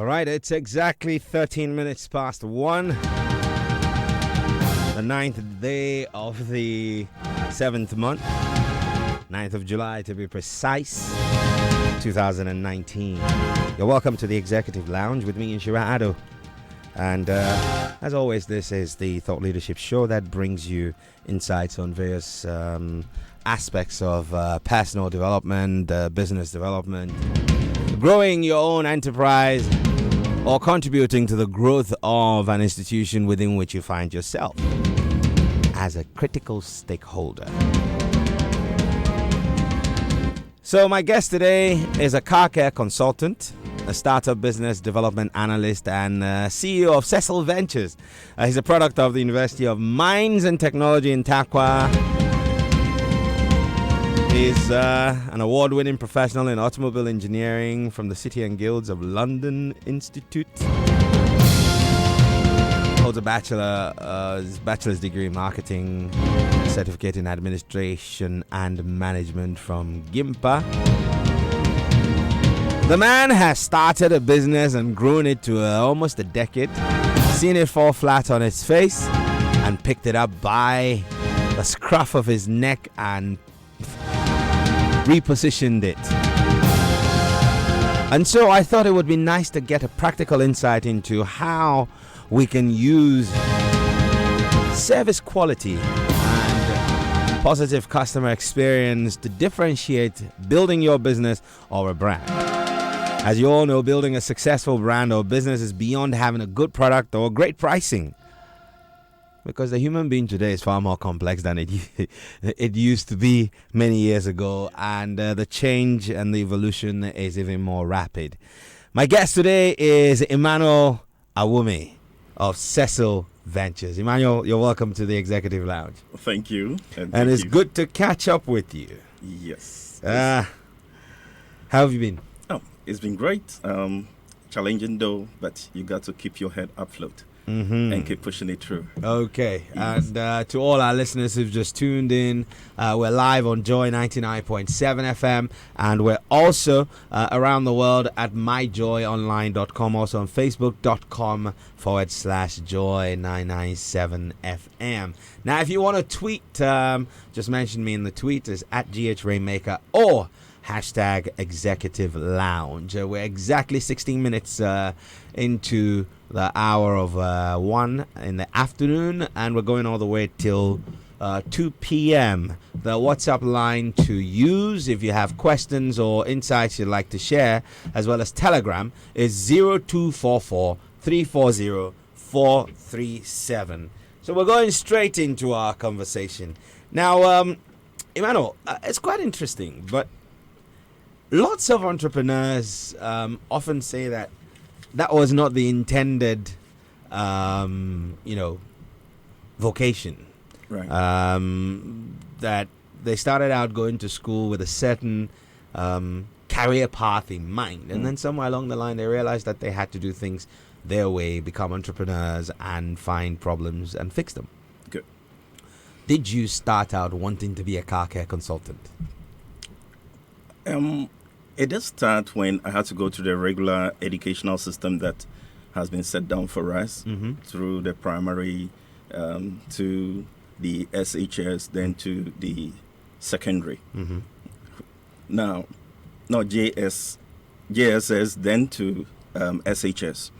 right, it's exactly 13 minutes past 1. The 9th day of the 7th month. 9th of July to be precise. 2019. You're welcome to the Executive Lounge with me, Inshira Ado. And as always, this is the Thought Leadership Show that brings you insights on various aspects of personal development, business development, growing your own enterprise, or contributing to the growth of an institution within which you find yourself as a critical stakeholder. So my guest today is a car care consultant, a startup business development analyst, and CEO of Cecil Ventures. He's a product of the University of Mines and Technology in Tarkwa. He's an award-winning professional in automobile engineering from the City and Guilds of London Institute. Holds a bachelor's degree in marketing, certificate in administration and management from GIMPA. The man has started a business and grown it to almost a decade, seen it fall flat on its face, and picked it up by the scruff of his neck and repositioned it. And so I thought it would be nice to get a practical insight into how we can use service quality and positive customer experience to differentiate building your business or a brand. As you all know, building a successful brand or business is beyond having a good product or great pricing, because the human being today is far more complex than it used to be many years ago, and the change and the evolution is even more rapid. My guest today is Emmanuel Awumi of Cecil Ventures. Emmanuel, you're welcome to the Executive Lounge. Thank you. And it's good to catch up with you. Yes. How have you been? Oh, it's been great. Challenging though, but you got to keep your head afloat. And keep pushing it through. Okay. Yes. And to all our listeners who've just tuned in, we're live on Joy 99.7 FM, and we're also around the world at myjoyonline.com, also on facebook.com/joy997 FM. Now, if you want to tweet, just mention me in the tweet is at GHRainmaker or hashtag Executive Lounge. We're exactly 16 minutes into the hour of 1 in the afternoon, and we're going all the way till 2 p.m. The WhatsApp line to use if you have questions or insights you'd like to share, as well as Telegram, is 0244 340 437. So we're going straight into our conversation. Now, Emmanuel, it's quite interesting, but lots of entrepreneurs often say that was not the intended, vocation. Right. That they started out going to school with a certain career path in mind. And then somewhere along the line, they realized that they had to do things their way, become entrepreneurs, and find problems and fix them. Good. Did you start out wanting to be a car care consultant? It did start when I had to go to the regular educational system that has been set down for us through the primary to the SHS, then to the secondary. Now, not JSS, then to SHS.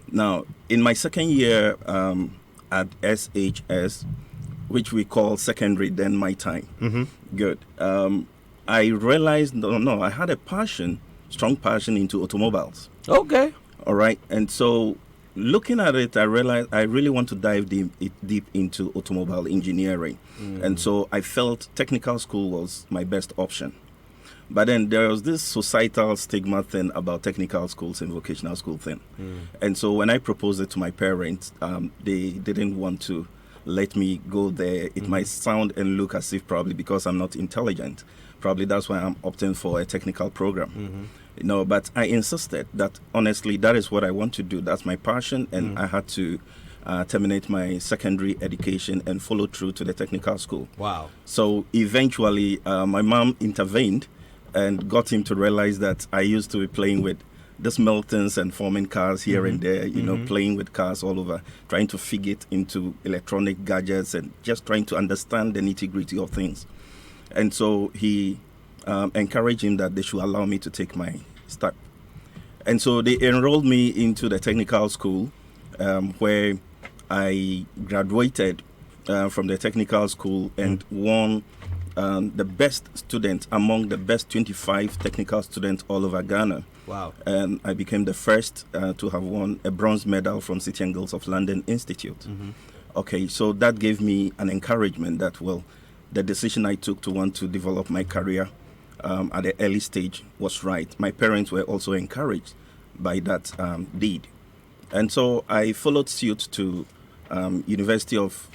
Now, in my second year at SHS, which we call secondary, then my time. Good. I realized, I had a strong passion into automobiles. Okay. All right. And so looking at it, I realized I really want to dive deep into automobile engineering. And so I felt technical school was my best option. But then there was this societal stigma thing about technical schools and vocational school thing. And so when I proposed it to my parents, they didn't want to let me go there. It might sound and look as if probably because I'm not intelligent. Probably that's why I'm opting for a technical program. But I insisted that, honestly, that is what I want to do. That's my passion, and I had to terminate my secondary education and follow through to the technical school. Wow. So eventually, my mom intervened and got him to realize that I used to be playing with this Miltons and forming cars here and there, you know, playing with cars all over, trying to figure it into electronic gadgets and just trying to understand the nitty-gritty of things. And so he encouraged him that they should allow me to take my start. And so they enrolled me into the technical school, where I graduated from the technical school and won the best student among the best 25 technical students all over Ghana. Wow. And I became the first to have won a bronze medal from City and Guilds of London Institute. Okay, so that gave me an encouragement that, well, the decision I took to want to develop my career at the early stage was right. My parents were also encouraged by that deed. And so I followed suit to University of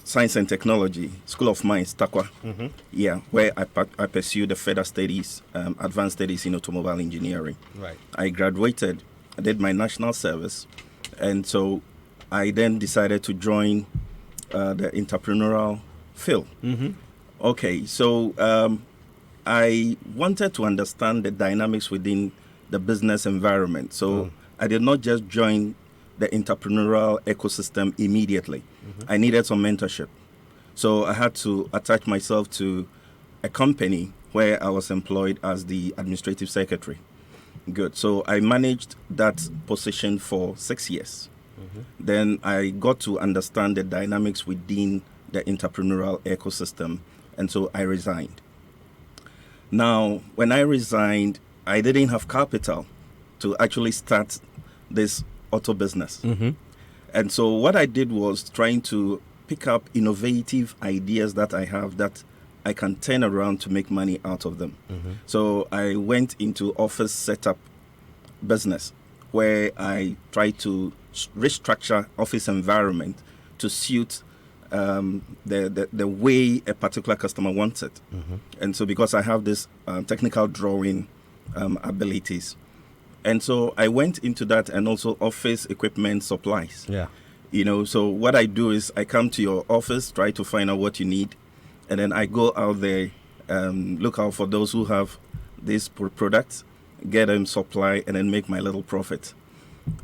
Science and Technology, School of Mines, Takwa, where I pursued the further studies, advanced studies in automobile engineering. Right. I graduated, I did my national service, and so I then decided to join the entrepreneurial field. Okay, so I wanted to understand the dynamics within the business environment. So I did not just join the entrepreneurial ecosystem immediately. I needed some mentorship. So I had to attach myself to a company where I was employed as the administrative secretary. Good. So I managed that position for 6 years. Then I got to understand the dynamics within the entrepreneurial ecosystem, and so I resigned. Now, when I resigned, I didn't have capital to actually start this auto business. And so what I did was trying to pick up innovative ideas that I have that I can turn around to make money out of them. So I went into office setup business, where I tried to restructure office environment to suit the way a particular customer wants it. And so because I have this technical drawing abilities, and so I went into that, and also office equipment supplies. Yeah. You know, so what I do is I come to your office, try to find out what you need, and then I go out there, look out for those who have these products, get them supply, and then make my little profit.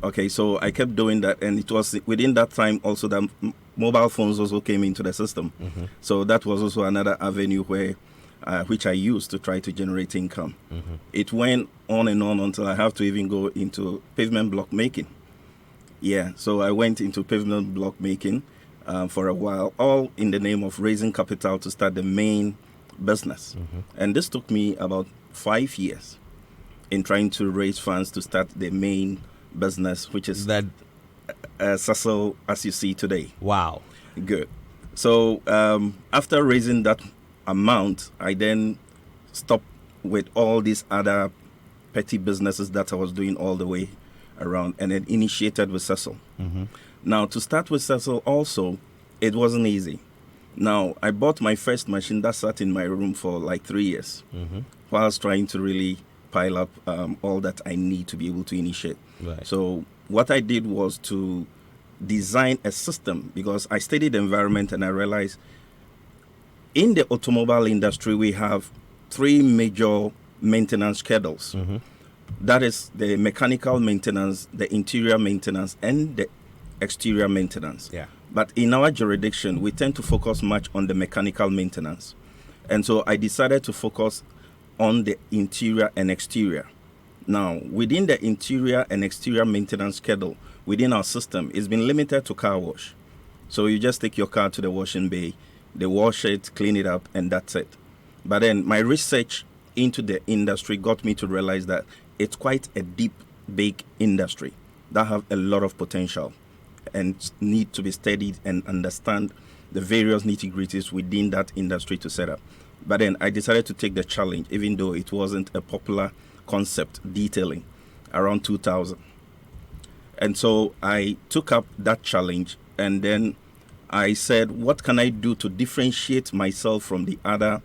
Okay, so I kept doing that, and it was within that time also that mobile phones also came into the system. So that was also another avenue where which I used to try to generate income. It went on and on until I have to even go into pavement block making. Yeah, so I went into pavement block making for a while, all in the name of raising capital to start the main business. And this took me about 5 years in trying to raise funds to start the main business, which is That. Cecil, as you see today. Wow. Good. So after raising that amount, I then stopped with all these other petty businesses that I was doing all the way around, and then initiated with Cecil. Now, to start with Cecil also, it wasn't easy. Now, I bought my first machine that sat in my room for like 3 years, whilst trying to really pile up all that I need to be able to initiate. Right. So what I did was to design a system, because I studied environment and I realized in the automobile industry we have 3 major maintenance schedules. That is the mechanical maintenance, the interior maintenance, and the exterior maintenance. Yeah. But in our jurisdiction, we tend to focus much on the mechanical maintenance. And so I decided to focus on the interior and exterior. Now, within the interior and exterior maintenance schedule, within our system, it's been limited to car wash. So you just take your car to the washing bay, they wash it, clean it up, and that's it. But then my research into the industry got me to realize that it's quite a deep, big industry that have a lot of potential and need to be studied and understand the various nitty-gritties within that industry to set up. But then I decided to take the challenge, even though it wasn't a popular concept detailing, around 2000. And so I took up that challenge, and then I said, what can I do to differentiate myself from the other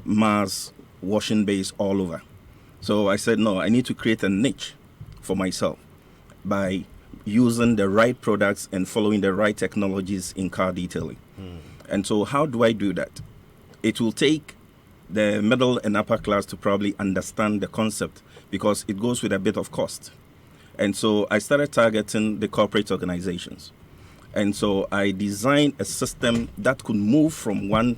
mass washing bays all over? So I said, no, I need to create a niche for myself by using the right products and following the right technologies in car detailing. And so how do I do that? It will take the middle and upper class to probably understand the concept because it goes with a bit of cost. And so I started targeting the corporate organizations. And so I designed a system that could move from one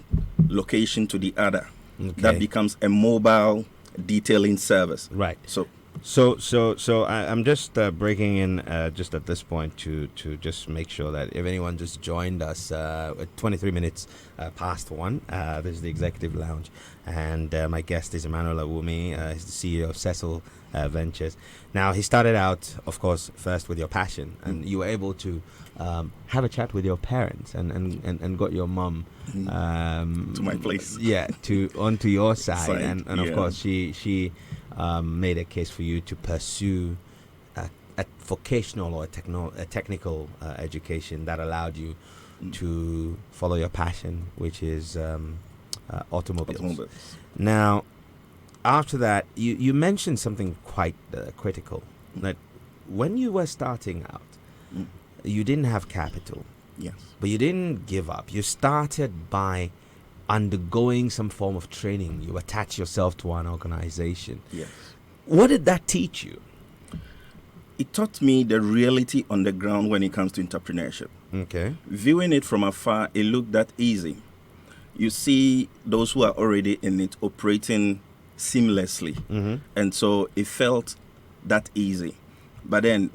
location to the other. Okay. That becomes a mobile detailing service. Right. So I'm just breaking in just at this point to just make sure that if anyone just joined us at 23 minutes past 1, this is the Executive Lounge, and my guest is Emmanuel Awumi. He's the CEO of Cecil Ventures. Now, he started out, of course, first with your passion, and you were able to have a chat with your parents and got your mum to my place. Yeah, onto your side, and of yeah. course she made a case for you to pursue a vocational or a technical education that allowed you to follow your passion, which is automobiles. Now, after that, you mentioned something quite critical, that when you were starting out, you didn't have capital. Yes. But you didn't give up. You started by undergoing some form of training. You attach yourself to an organization. Yes. What did that teach you? It taught me the reality on the ground when it comes to entrepreneurship. Okay. Viewing it from afar, it looked that easy. You see those who are already in it operating seamlessly. Mm-hmm. And so it felt that easy. But then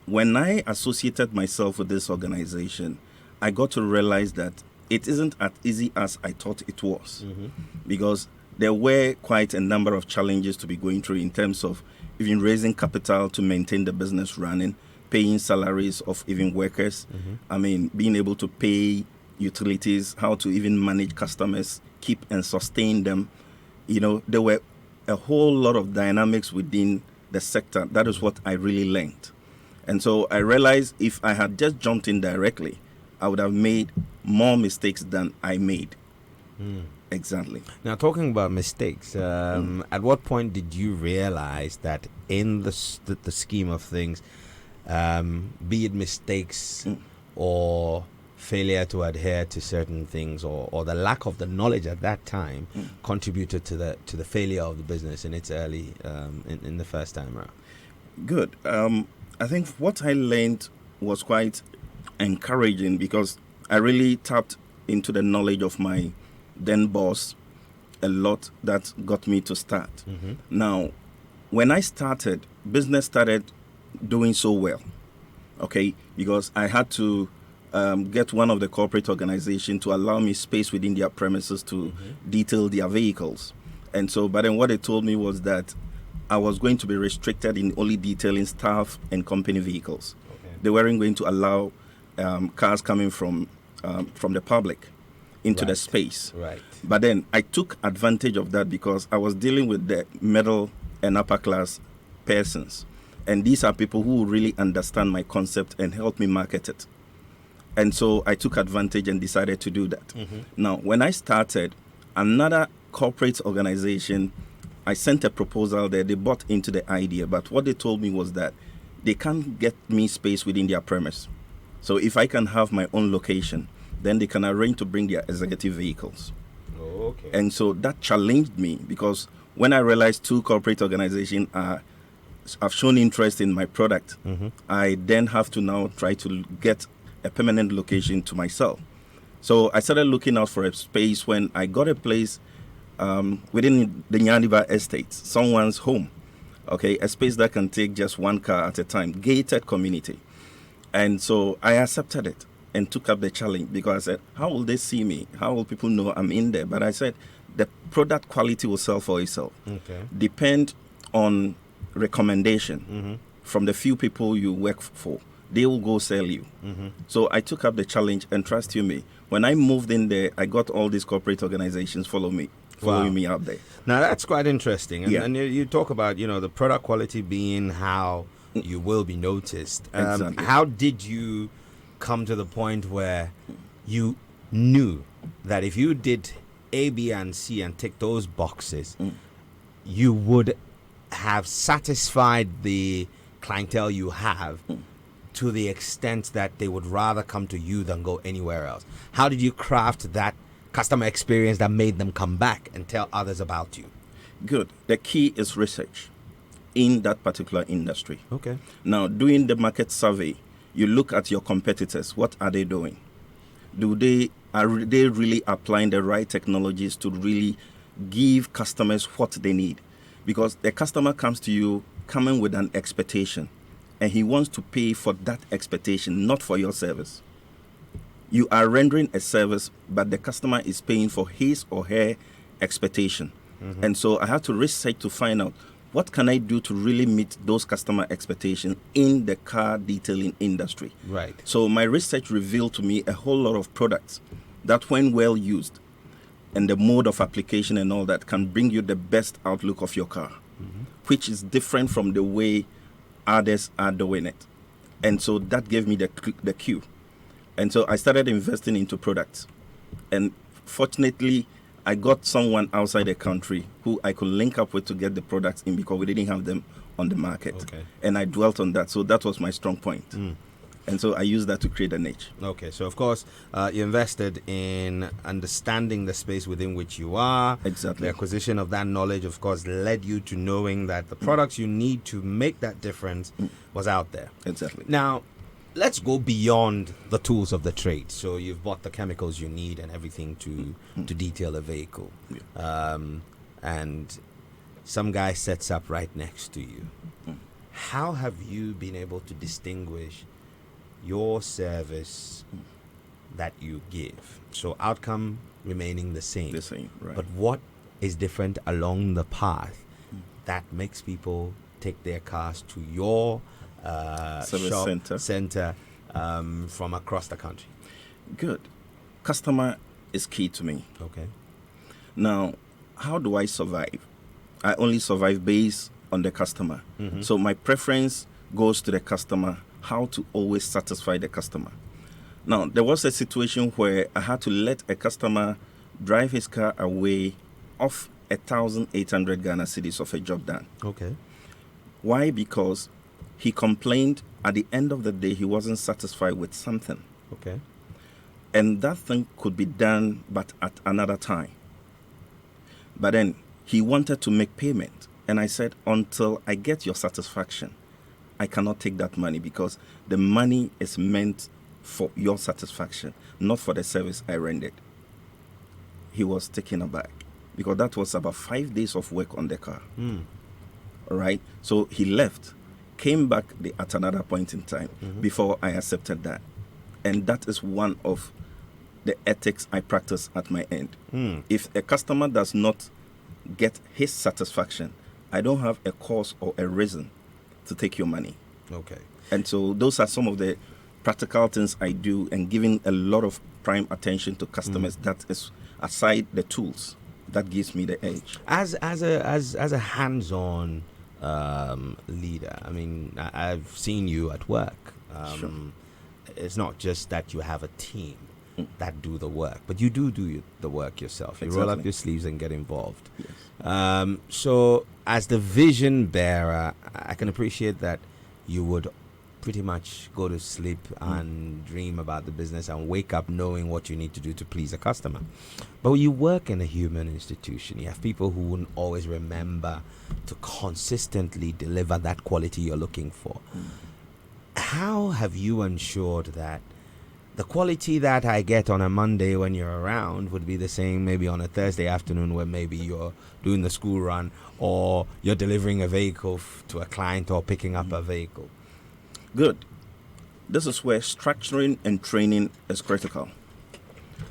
when I associated myself with this organization, I got to realize that it isn't as easy as I thought it was. Mm-hmm. Because there were quite a number of challenges to be going through in terms of even raising capital to maintain the business running, paying salaries of even workers. Mm-hmm. I mean, being able to pay utilities, how to even manage customers, keep and sustain them. You know, there were a whole lot of dynamics within the sector. That is what I really learned. And so I realized if I had just jumped in directly, I would have made more mistakes than I made. Exactly. Now, talking about mistakes, at what point did you realize that in the scheme of things, be it mistakes or failure to adhere to certain things, or the lack of the knowledge at that time, contributed to the failure of the business in its early in the first time around? Good. I think what I learned was quite encouraging because I really tapped into the knowledge of my then boss a lot. That got me to start. Mm-hmm. Now, when I started, business started doing so well, okay, because I had to get one of the corporate organizations to allow me space within their premises to detail their vehicles. And so, but then what they told me was that I was going to be restricted in only detailing staff and company vehicles. Okay. They weren't going to allow cars coming from the public into the space. Right. But then I took advantage of that because I was dealing with the middle and upper class persons. And these are people who really understand my concept and help me market it. And so I took advantage and decided to do that. Mm-hmm. Now, when I started, another corporate organization, I sent a proposal there. They bought into the idea. But what they told me was that they can't get me space within their premise. So if I can have my own location, then they can arrange to bring their executive vehicles. Oh, okay. And so that challenged me because when I realized two corporate organizations have shown interest in my product, I then have to now try to get a permanent location to myself. So I started looking out for a space when I got a place within the Nyaniba estate, someone's home, okay, a space that can take just one car at a time, gated community. And so I accepted it and took up the challenge because I said, how will they see me? How will people know I'm in there? But I said, the product quality will sell for itself. Okay. Depend on recommendation from the few people you work for. They will go sell you. So I took up the challenge, and trust you me, when I moved in there, I got all these corporate organizations following me out there. Now that's quite interesting, and, Yeah. and you talk about the product quality being how you will be noticed. Exactly. How did you come to the point where you knew that if you did A, B, and C and tick those boxes, you would have satisfied the clientele you have to the extent that they would rather come to you than go anywhere else? How did you craft that customer experience that made them come back and tell others about you? Good. The key is research. in that particular industry. Okay. Now, doing the market survey, you look at your competitors. What are they doing? Are they really applying the right technologies to really give customers what they need? Because the customer comes to you coming with an expectation, and he wants to pay for that expectation, not for your service. You are rendering a service, but the customer is paying for his or her expectation. Mm-hmm. And so I have to research to find out what can I do to really meet those customer expectations in the car detailing industry. Right. So my research revealed to me a whole lot of products that, when well used, and the mode of application and all that, can bring you the best outlook of your car, mm-hmm. which is different from the way others are doing it. And so that gave me the cue. And so I started investing into products. And fortunately, I got someone outside the country who I could link up with to get the products in, because we didn't have them on the market. Okay. And I dwelt on that. So that was my strong point. Mm. And so I used that to create a niche. Okay. So, of course, you invested in understanding the space within which you are. Exactly. The acquisition of that knowledge, of course, led you to knowing that the products you need to make that difference was out there. Exactly. Now, let's go beyond the tools of the trade. So you've bought the chemicals you need and everything to detail a vehicle. Yeah. And some guy sets up right next to you. How have you been able to distinguish your service that you give? So outcome remaining the same. The same, right. But what is different along the path that makes people take their cars to your service center from across the country? Good. Customer is key to me. Okay. Now, how do I survive? I only survive based on the customer. Mm-hmm. So my preference goes to the customer, how to always satisfy the customer. Now, there was a situation where I had to let a customer drive his car away off 1,800 Ghana cedis of a job done. Okay. Why? Because he complained at the end of the day he wasn't satisfied with something. Okay. And that thing could be done, but at another time. But then he wanted to make payment. And I said, until I get your satisfaction, I cannot take that money, because the money is meant for your satisfaction, not for the service I rendered. He was taken aback, because that was about 5 days of work on the car. All right. So he left, came back at another point in time before I accepted that. And that is one of the ethics I practice at my end. If a customer does not get his satisfaction, I don't have a cause or a reason to take your money. Okay. And so those are some of the practical things I do, and giving a lot of prime attention to customers. That is, aside the tools, that gives me the edge. As a hands-on leader, I mean, I've seen you at work. Sure. It's not just that you have a team that do the work, but you do the work yourself. You roll up your sleeves and get involved. Yes. So as the vision bearer, I can appreciate that you would pretty much go to sleep and dream about the business and wake up knowing what you need to do to please a customer. But you work in a human institution. You have people who wouldn't always remember to consistently deliver that quality you're looking for. How have you ensured that the quality that I get on a Monday when you're around would be the same maybe on a Thursday afternoon when maybe you're doing the school run, or you're delivering a vehicle to a client, or picking up a vehicle? Good. This is where structuring and training is critical.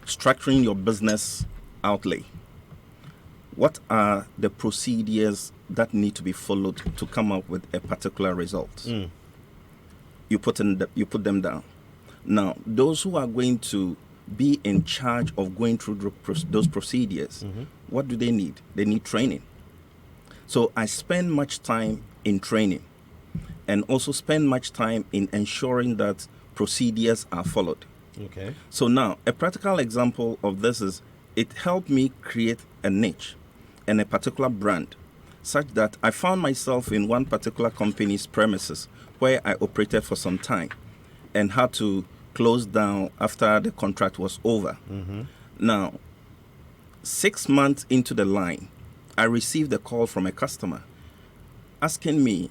Structuring your business outlay. What are the procedures that need to be followed to come up with a particular result? You put them down. Now, those who are going to be in charge of going through those procedures, what do they need? They need training. So I spend much time in training, and also spend much time in ensuring that procedures are followed. Okay. So now, a practical example of this is, it helped me create a niche and a particular brand, such that I found myself in one particular company's premises where I operated for some time and had to close down after the contract was over. Now, 6 months into the line, I received a call from a customer asking me,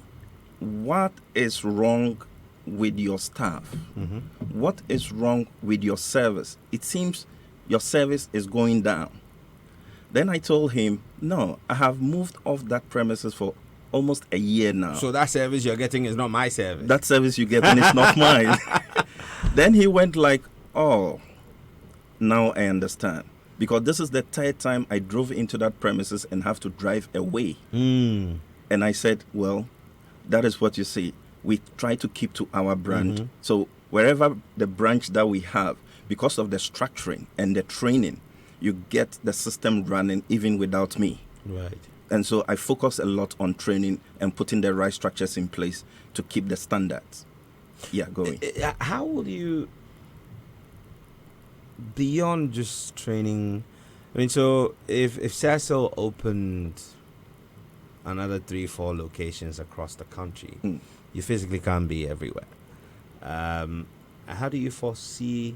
what is wrong with your staff? Mm-hmm. What is wrong with your service? It seems your service is going down. Then I told him, no, I have moved off that premises for almost a year now. So that service you're getting is not my service. That service you get and it's not mine. Then he went like, oh, now I understand. Because this is the third time I drove into that premises and have to drive away. Mm. And I said, well, that is what you see. We try to keep to our brand. Mhm. So wherever the branch that we have, because of the structuring and the training, you get the system running even without me. Right. And so I focus a lot on training and putting the right structures in place to keep the standards. Yeah, going. How will you, beyond just training, I mean, so if Cecil opened another 3-4 locations across the country, Mm. you physically can't be everywhere. How do you foresee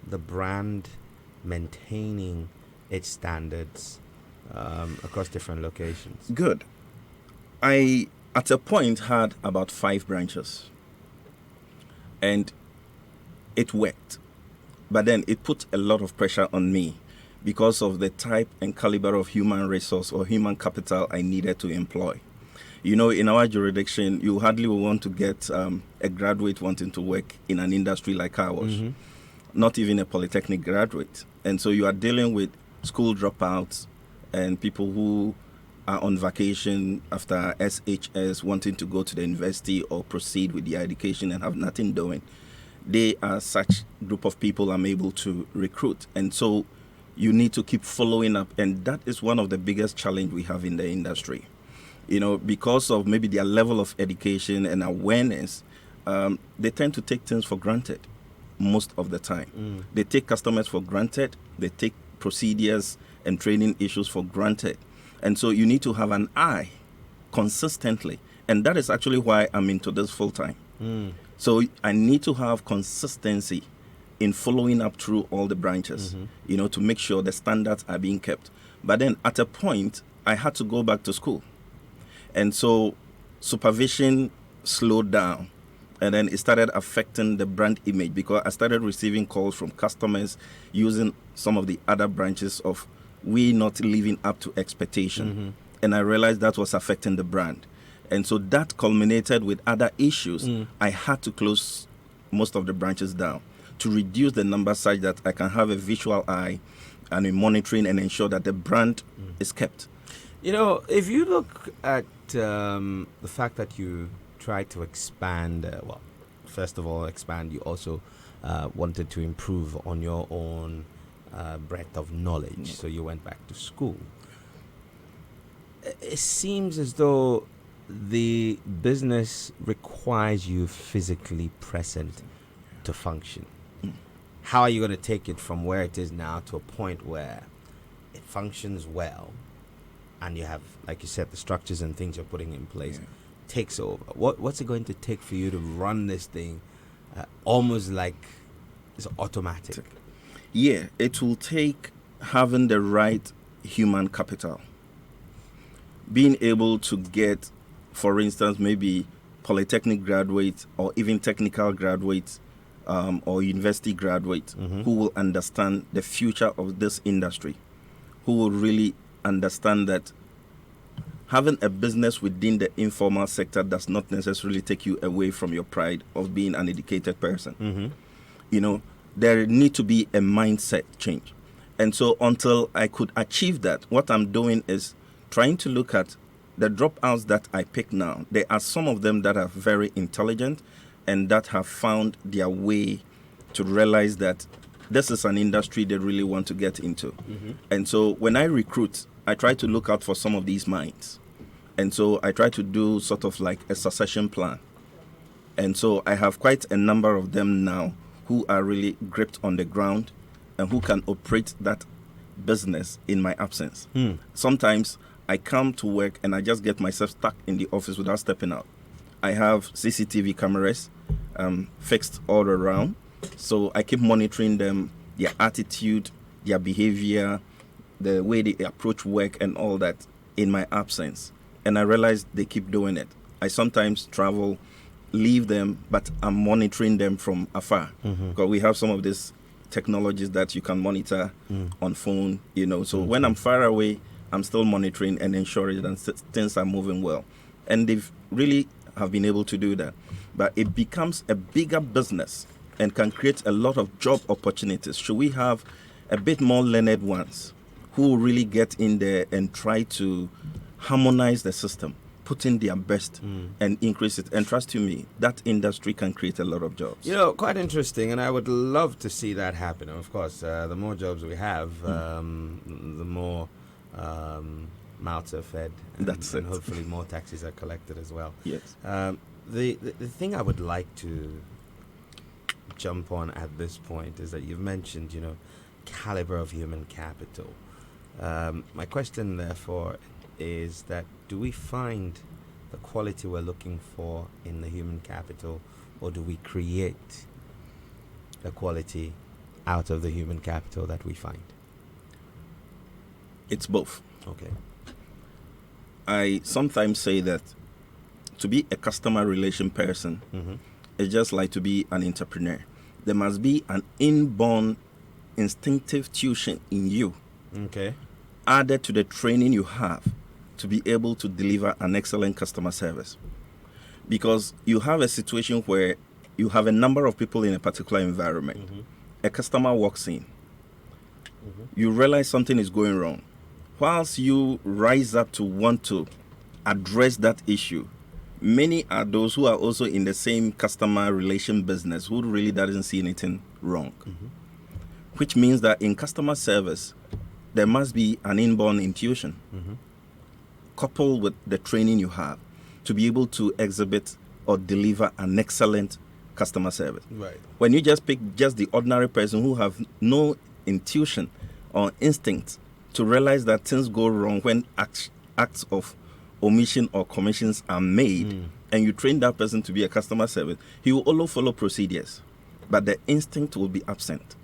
the brand maintaining its standards across different locations? Good. I, at a point, had about 5 branches. And it worked. But then it put a lot of pressure on me because of the type and caliber of human resource or human capital I needed to employ. You know, in our jurisdiction, you hardly want to get a graduate wanting to work in an industry like ours, Mhm. not even a polytechnic graduate. And so you are dealing with school dropouts and people who are on vacation after SHS wanting to go to the university or proceed with their education and have nothing doing. They are such group of people I'm able to recruit. And so you need to keep following up. And that is one of the biggest challenge we have in the industry. You know, because of maybe their level of education and awareness, they tend to take things for granted most of the time. Mm. They take customers for granted. They take procedures and training issues for granted. And so you need to have an eye consistently. And that is actually why I'm into this full time. Mm. So I need to have consistency in following up through all the branches, Mhm. you know, to make sure the standards are being kept. But then at a point, I had to go back to school. And so supervision slowed down. And then it started affecting the brand image because I started receiving calls from customers using some of the other branches of we not living up to expectation. Mhm. And I realized that was affecting the brand. And so that culminated with other issues. Mm. I had to close most of the branches down to reduce the number such that I can have a visual eye and a monitoring and ensure that the brand is kept. You know, if you look at the fact that you tried to expand, well, first of all, expand, you also wanted to improve on your own breadth of knowledge. So you went back to school. It seems as though the business requires you physically present to function. Mm. How are you going to take it from where it is now to a point where it functions well and you have, like you said, the structures and things you're putting in place takes over? What's it going to take for you to run this thing almost like it's automatic? Yeah, it will take having the right human capital. Being able to get, for instance, maybe polytechnic graduates or even technical graduates or university graduates Mhm. who will understand the future of this industry, who will really understand that having a business within the informal sector does not necessarily take you away from your pride of being an educated person. Mm-hmm. You know, there need to be a mindset change. And so until I could achieve that, what I'm doing is trying to look at the dropouts that I pick now. There are some of them that are very intelligent and that have found their way to realize that this is an industry they really want to get into. Mm-hmm. And so when I recruit, I try to look out for some of these minds. And so I try to do sort of like a succession plan. And so I have quite a number of them now who are really gripped on the ground and who can operate that business in my absence. Hmm. Sometimes I come to work and I just get myself stuck in the office without stepping out. I have CCTV cameras fixed all around. So I keep monitoring them, their attitude, their behavior, the way they approach work and all that in my absence. And I realize they keep doing it. I sometimes travel, leave them, but I'm monitoring them from afar. Because we have some of these technologies that you can monitor on phone, So when I'm far away, I'm still monitoring and ensuring that things are moving well. And they've really have been able to do that. But it becomes a bigger business and can create a lot of job opportunities. Should we have a bit more learned ones who will really get in there and try to harmonize the system, put in their best and increase it? And trust you me, that industry can create a lot of jobs. Quite interesting, and I would love to see that happen. Of course, the more jobs we have, the more mouths are fed, and hopefully more taxes are collected as well. Yes. The thing I would like to jump on at this point is that you've mentioned, caliber of human capital. My question, therefore, is that do we find the quality we're looking for in the human capital, or do we create the quality out of the human capital that we find? It's both. Okay. I sometimes say that to be a customer relation person is just like to be an entrepreneur. There must be an inborn instinctive tuition in you, added to the training you have to be able to deliver an excellent customer service. Because you have a situation where you have a number of people in a particular environment. A customer walks in. You realize something is going wrong. Whilst you rise up to want to address that issue, many are those who are also in the same customer relation business who really doesn't see anything wrong. Which means that in customer service, there must be an inborn intuition coupled with the training you have to be able to exhibit or deliver an excellent customer service. Right. When you just pick just the ordinary person who have no intuition or instinct to realize that things go wrong when acts of omission or commissions are made, and you train that person to be a customer service, he will also follow procedures, but the instinct will be absent,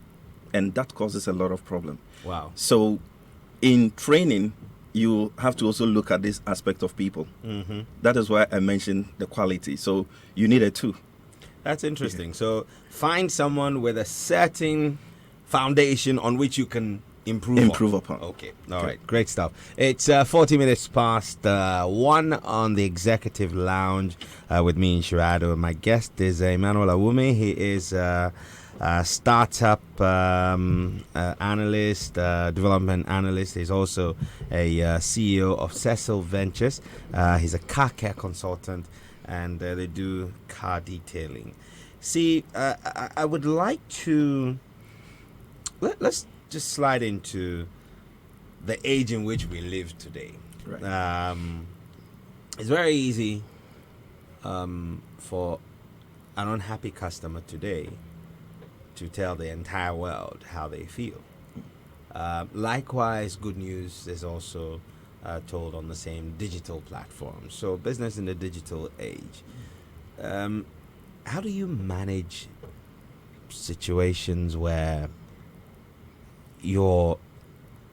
and that causes a lot of problem. Wow. So in training, you have to also look at this aspect of people. That is why I mentioned the quality. So you need it too. That's interesting. So find someone with a certain foundation on which you can improve upon. Okay. All right. Great stuff. It's 40 minutes past 1 on the Executive Lounge with me, Inshirado. My guest is Emmanuel Awume. He is a startup analyst, development analyst. He's also a CEO of Cecil Ventures. He's a car care consultant, and they do car detailing. See, I would like to... Let's just slide into the age in which we live today. Right. It's very easy for an unhappy customer today to tell the entire world how they feel. Likewise, good news is also told on the same digital platform. So business in the digital age. How do you manage situations where your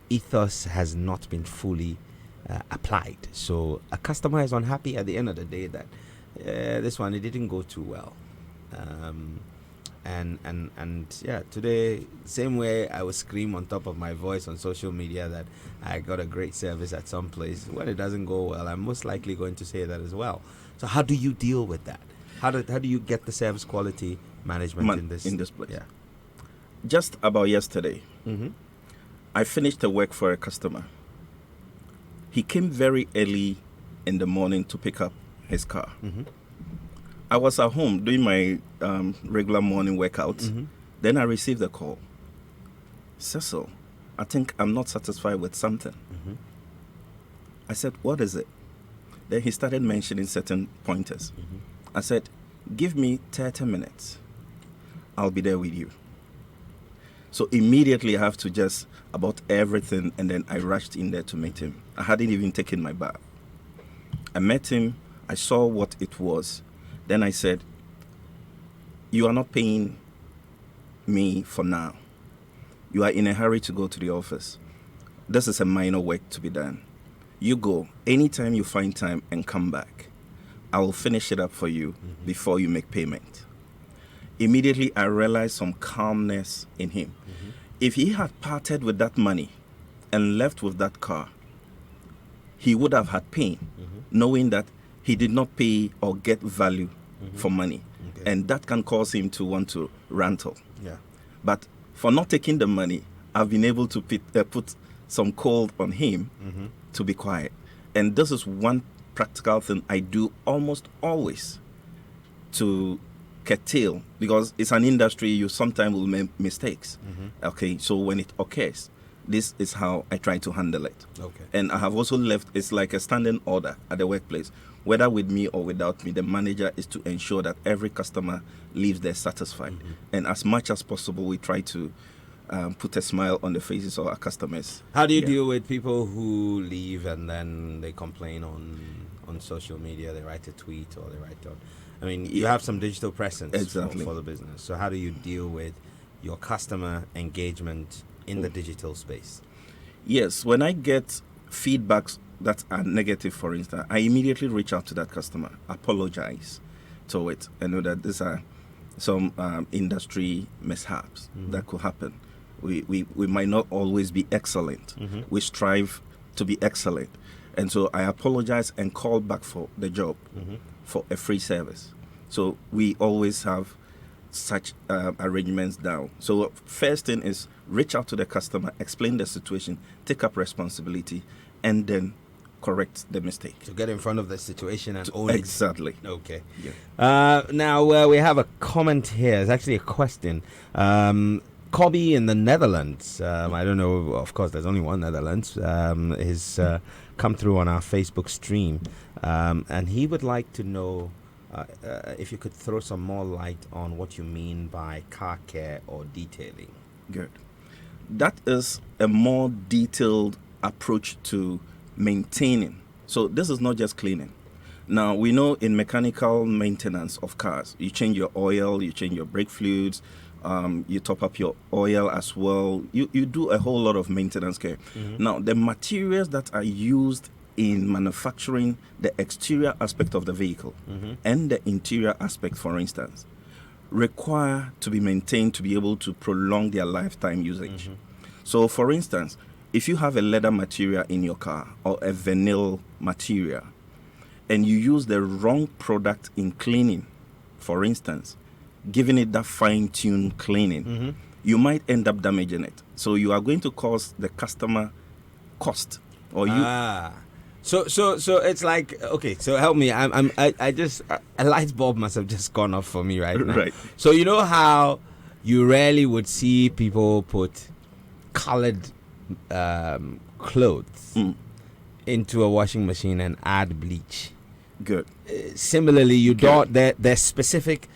ethos has not been fully applied? So a customer is unhappy at the end of the day that this one, it didn't go too well. And yeah, today, same way I would scream on top of my voice on social media that I got a great service at some place. When it doesn't go well, I'm most likely going to say that as well. So how do you deal with that? How do you get the service quality management in this place? Yeah. Just about yesterday, I finished the work for a customer. He came very early in the morning to pick up his car. I was at home doing my regular morning workouts. Then I received a call. Cecil, I think I'm not satisfied with something. I said, what is it? Then he started mentioning certain pointers. I said, give me 30 minutes. I'll be there with you. So immediately I have to just about everything, and then I rushed in there to meet him. I hadn't even taken my bath. I met him. I saw what it was. Then I said, you are not paying me for now. You are in a hurry to go to the office. This is a minor work to be done. You go anytime you find time and come back. I will finish it up for you before you make payment. Immediately, I realized some calmness in him. If he had parted with that money and left with that car, he would have had pain, knowing that he did not pay or get value for money. Okay. And that can cause him to want to rantle. Yeah. But for not taking the money, I've been able to put some cold on him to be quiet. And this is one practical thing I do almost always to curtail, because it's an industry, you sometimes will make mistakes. Okay, so when it occurs, this is how I try to handle it. Okay. And I have also left, it's like a standing order at the workplace. Whether with me or without me, the manager is to ensure that every customer leaves there satisfied. And as much as possible, we try to put a smile on the faces of our customers. How do you deal with people who leave and then they complain on social media? They write a tweet or they write on... I mean, you have some digital presence for the business. So how do you deal with your customer engagement in the digital space? Yes, when I get feedbacks that are negative, for instance, I immediately reach out to that customer, apologize to it, and know that these are some industry mishaps that could happen. We might not always be excellent. We strive to be excellent. And so I apologize and call back for the job for a free service. So we always have such arrangements down. So first thing is reach out to the customer, explain the situation, take up responsibility, and then correct the mistake. To get in front of the situation and own it. Exactly. Okay. Yeah. Now we have a comment here. It's actually a question. Kobe in the Netherlands. I don't know. Of course, there's only one Netherlands. Has come through on our Facebook stream, and he would like to know if you could throw some more light on what you mean by car care or detailing. Good. That is a more detailed approach to maintaining. So this is not just cleaning. Now, we know in mechanical maintenance of cars, you change your oil, you change your brake fluids, you top up your oil as well. You do a whole lot of maintenance care. Now, the materials that are used in manufacturing the exterior aspect of the vehicle and the interior aspect, for instance, require to be maintained to be able to prolong their lifetime usage. So, for instance, if you have a leather material in your car or a vinyl material and you use the wrong product in cleaning, for instance, giving it that fine-tuned cleaning, you might end up damaging it. So you are going to cause the customer cost, or you. So it's like, okay. So help me. I just a light bulb must have just gone off for me right now. Right. So you know how you rarely would see people put colored clothes into a washing machine and add bleach. Good. Similarly, you don't. There's specific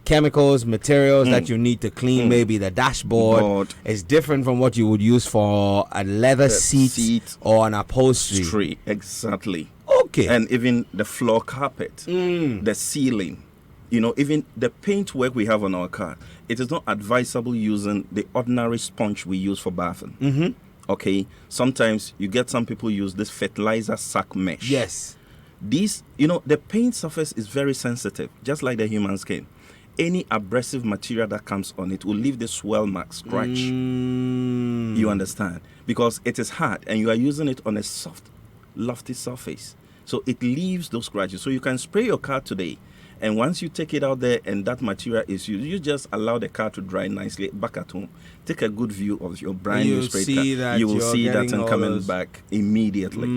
chemicals, materials that you need to clean. Maybe the dashboard is different from what you would use for a leather seat or an upholstery. Exactly. Okay. And even the floor carpet, the ceiling, even the paint work we have on our car, it is not advisable using the ordinary sponge we use for bathing. Okay. Sometimes you get some people use this fertilizer sack mesh. Yes. These, the paint surface is very sensitive, just like the human skin. Any abrasive material that comes on it will leave the swell mark, scratch. You understand? Because it is hard and you are using it on a soft, lofty surface. So it leaves those scratches. So you can spray your car today, and once you take it out there and that material is used, you just allow the car to dry nicely back at home. Take a good view of your brand new sprayed car. You will see that and coming back immediately.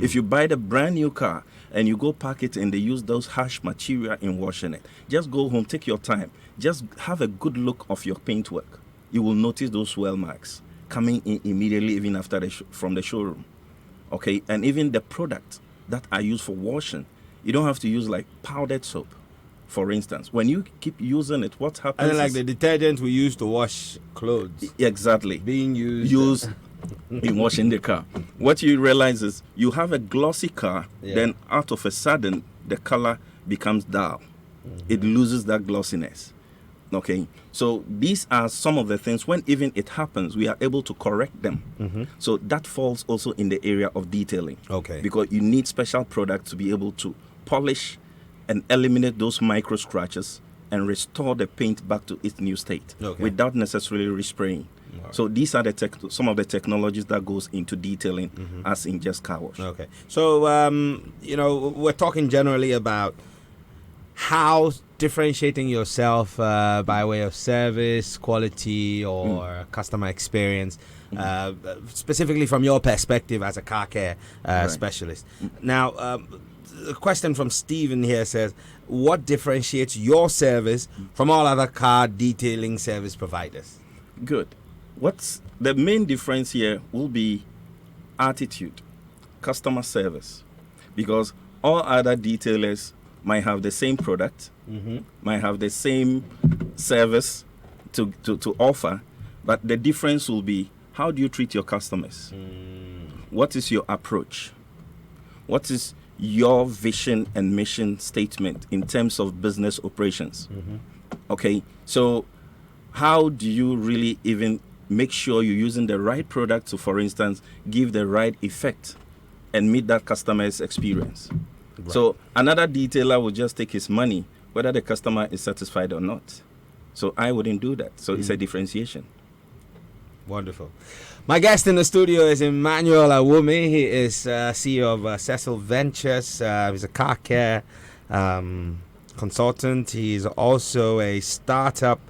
If you buy the brand new car and you go park it and they use those harsh material in washing it, just go home, take your time, just have a good look of your paintwork. You will notice those swell marks coming in immediately, even after from the showroom. Okay, and even the products that are used for washing, you don't have to use like powdered soap. For instance, when you keep using it, what happens? Like the detergent we use to wash clothes. Exactly. Being used in washing the car. What you realize is you have a glossy car, then out of a sudden, the color becomes dull. It loses that glossiness. Okay, so these are some of the things when even it happens, we are able to correct them. So that falls also in the area of detailing. Okay. Because you need special products to be able to polish and eliminate those micro scratches and restore the paint back to its new state without necessarily respraying. Right. So these are some of the technologies that goes into detailing as in just car wash. Okay. So, we're talking generally about how differentiating yourself by way of service, quality, or customer experience, specifically from your perspective as a car care specialist. Now, a question from Steven here says, what differentiates your service from all other car detailing service providers? Good. What's the main difference here will be attitude, customer service, because all other detailers might have the same product, might have the same service to offer, but the difference will be, how do you treat your customers? What is your approach? What is your vision and mission statement in terms of business operations? Okay, so how do you really even make sure you're using the right product to, for instance, give the right effect and meet that customer's experience? Right. So another detailer will just take his money, whether the customer is satisfied or not. So I wouldn't do that. So it's a differentiation. Wonderful. My guest in the studio is Emmanuel Awumi. He is CEO of Cecil Ventures. He's a car care consultant. He's also a startup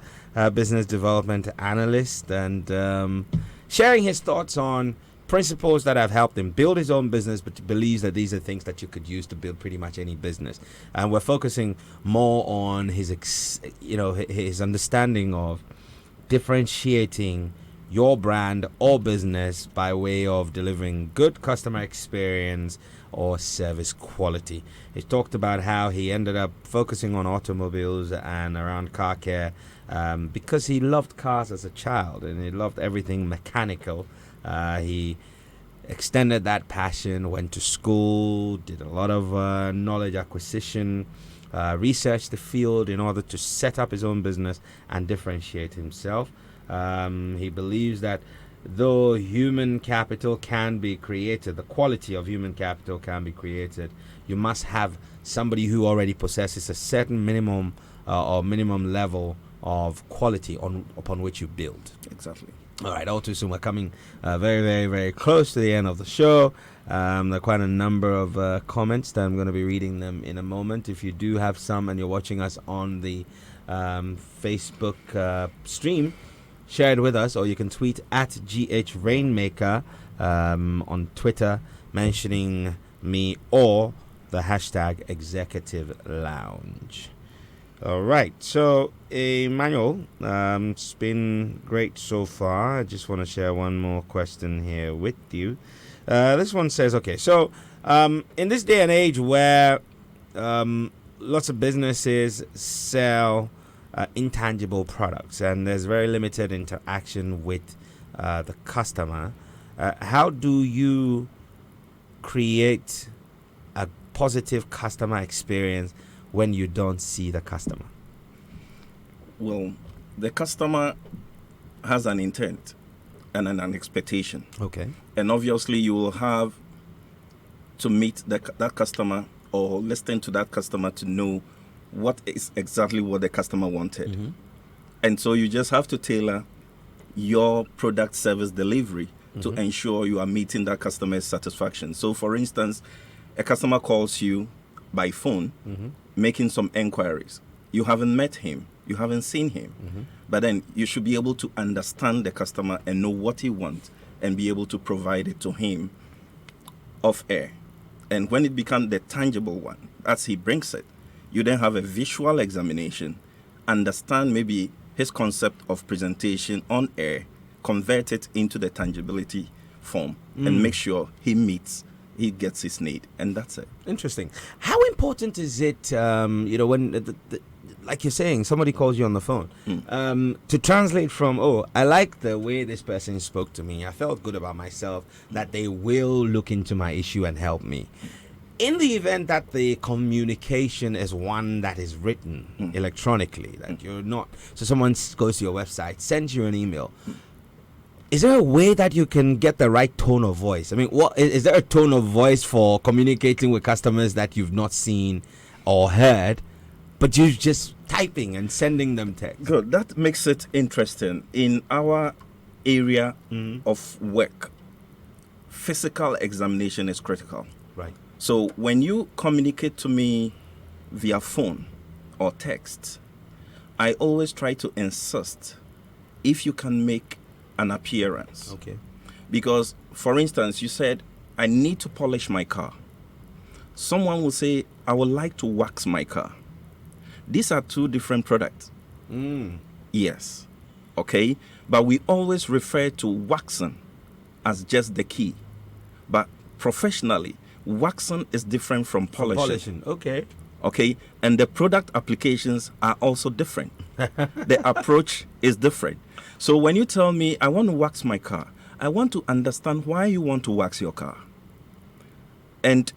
business development analyst, and sharing his thoughts on principles that have helped him build his own business, but believes that these are things that you could use to build pretty much any business. And we're focusing more on his understanding of differentiating your brand or business by way of delivering good customer experience or service quality. He talked about how he ended up focusing on automobiles and around car care because he loved cars as a child and he loved everything mechanical. He extended that passion, went to school, did a lot of knowledge acquisition, researched the field in order to set up his own business and differentiate himself. He believes that though human capital can be created, the quality of human capital can be created, you must have somebody who already possesses a certain minimum or minimum level of quality upon which you build. Exactly. All right, all too soon. We're coming very, very, very close to the end of the show. There are quite a number of comments that I'm going to be reading them in a moment. If you do have some and you're watching us on the Facebook stream, share it with us, or you can tweet at GHRainmaker on Twitter, mentioning me or the hashtag Executive Lounge. All right, so Emmanuel, it's been great so far. I just want to share one more question here with you. This one says, okay, so in this day and age where lots of businesses sell intangible products and there's very limited interaction with the customer, how do you create a positive customer experience when you don't see the customer? Well, the customer has an intent and an expectation. Okay. And obviously you will have to meet that customer or listen to that customer to know what is exactly what the customer wanted. And so you just have to tailor your product service delivery to ensure you are meeting that customer's satisfaction. So for instance, a customer calls you by phone making some enquiries. You haven't met him, you haven't seen him, but then you should be able to understand the customer and know what he wants and be able to provide it to him off air. And when it becomes the tangible one, as he brings it, you then have a visual examination, understand maybe his concept of presentation on air, convert it into the tangibility form, and make sure he gets his need, and that's it. Interesting. How important is it, when, like you're saying, somebody calls you on the phone, to translate from, I like the way this person spoke to me, I felt good about myself, that they will look into my issue and help me. In the event that the communication is one that is written electronically, that you're not, so someone goes to your website, sends you an email, is there a way that you can get the right tone of voice? I mean, what is there a tone of voice for communicating with customers that you've not seen or heard, but you're just typing and sending them text. Good. That makes it interesting. In our area of work, physical examination is critical. Right. So when you communicate to me via phone or text, I always try to insist if you can make an appearance. Okay. Because, for instance, you said, I need to polish my car. Someone will say, I would like to wax my car. These are two different products. Yes. Okay. But we always refer to waxing as just the key. But professionally, waxing is different from polishing. Okay. Okay. And the product applications are also different. The approach is different. So when you tell me, I want to wax my car, I want to understand why you want to wax your car. And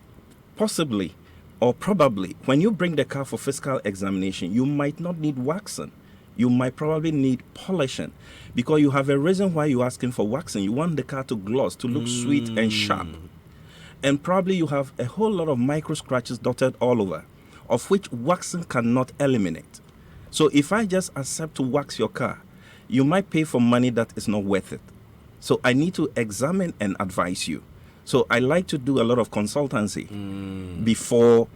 possibly or probably when you bring the car for physical examination, you might not need waxing. You might probably need polishing because you have a reason why you're asking for waxing. You want the car to gloss, to look sweet and sharp. And probably you have a whole lot of micro scratches dotted all over, of which waxing cannot eliminate. So if I just accept to wax your car, you might pay for money that is not worth it. So I need to examine and advise you. So I like to do a lot of consultancy before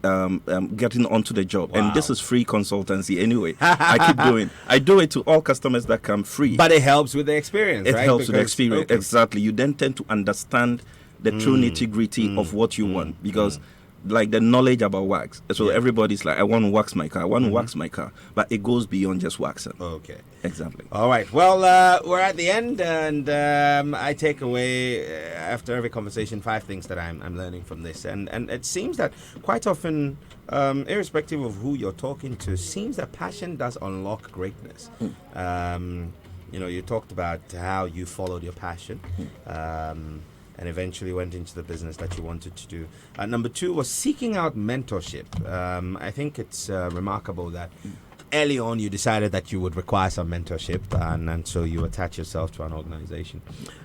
getting onto the job. Wow. And this is free consultancy anyway. I keep doing. I do it to all customers that come free. But it helps with the experience, It right? helps with the Because- experience. okay. Exactly. You then tend to understand the true nitty-gritty of what you want. Because like the knowledge about wax. So everybody's like, I want to wax my car. I want to wax my car. But it goes beyond just waxing. Okay. Exactly. All right. Well, we're at the end, and I take away after every conversation 5 things that I'm learning from this, and it seems that quite often, irrespective of who you're talking to, seems that passion does unlock greatness. You talked about how you followed your passion. And eventually went into the business that you wanted to do. Number 2 was seeking out mentorship. I think it's remarkable that early on you decided that you would require some mentorship, and so you attach yourself to an organization.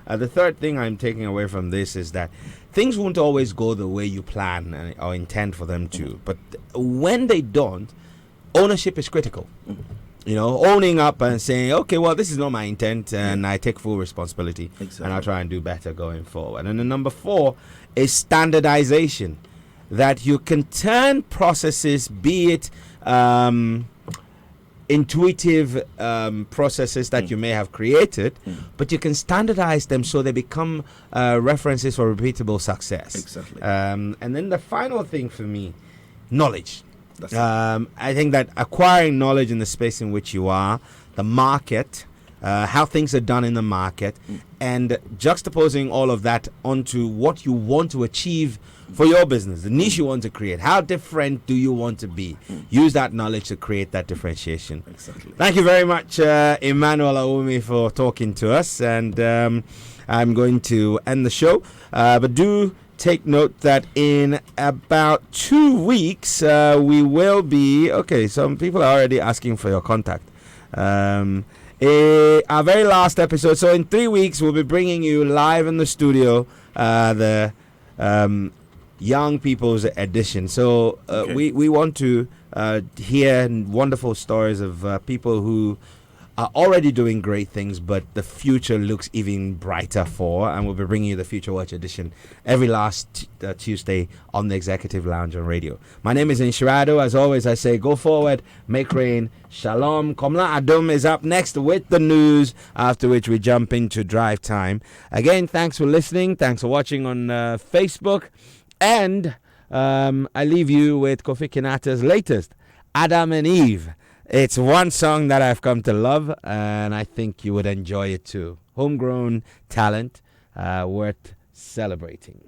The third thing I'm taking away from this is that things won't always go the way you plan or intend for them to. But when they don't, ownership is critical. Owning up and saying, okay, well, this is not my intent, and I take full responsibility, and I'll try and do better going forward. And then number 4 is standardization, that you can turn processes, be it intuitive processes that you may have created, but you can standardize them so they become references for repeatable success. Exactly. And then the final thing for me, knowledge. That's I think that acquiring knowledge in the space in which you are, the market, how things are done in the market, and juxtaposing all of that onto what you want to achieve for your business, the niche you want to create. How different do you want to be? Use that knowledge to create that differentiation. Exactly. Thank you very much, Emmanuel Aoumi, for talking to us. And I'm going to end the show. But do take note that in about 2 weeks, we will be... Okay, some people are already asking for your contact. Our very last episode. So in 3 weeks, we'll be bringing you live in the studio the Young People's Edition. So we want to hear wonderful stories of people who are already doing great things, but the future looks even brighter for, and we'll be bringing you the Future Watch edition every last Tuesday on the Executive Lounge on radio. My name is Inshirado. As always, I say go forward, make rain, shalom. Komla Adom is up next with the news, after which we jump into drive time. Again, thanks for listening. Thanks for watching on Facebook. And I leave you with Kofi Kinata's latest, Adam and Eve. It's one song that I've come to love, and I think you would enjoy it too. Homegrown talent, worth celebrating.